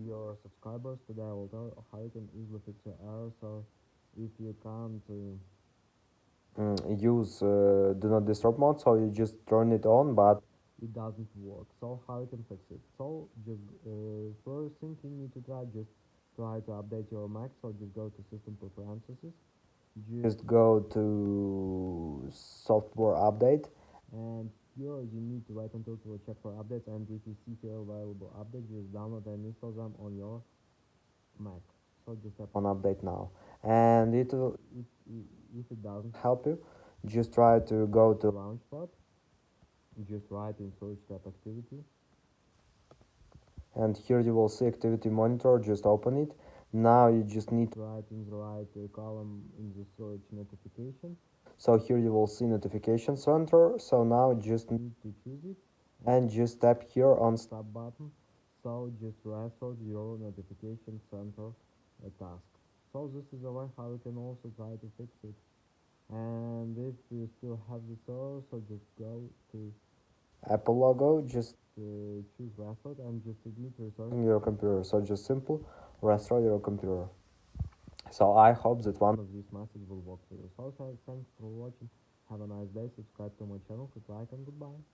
Your subscribers today I will tell how you can easily fix your error. So if you can't use do not disturb mode, so you just turn it on but it doesn't work. So how you can fix it? So just first thing you need to try to update your Mac. So just go to system preferences, just go to software update, and here you need to wait until to check for updates, and if you see here available updates, just download and install them on your Mac. So just tap on update now, and if it doesn't help you, just try to go to Launchpad, just write in search tab activity, and here you will see activity monitor. Just open it. Now you just need to write in the right column in the search notification. So here you will see notification center. So now just need to choose it and just tap here on stop button. So just restart your notification center task. So this is the way how you can also try to fix it. And if you still have this error, so just go to Apple logo, just choose restart and just admit restarting your computer. So just simple restart your computer. So I hope that one of these methods will work for you. So thanks for watching. Have a nice day. Subscribe to my channel. Click like and goodbye.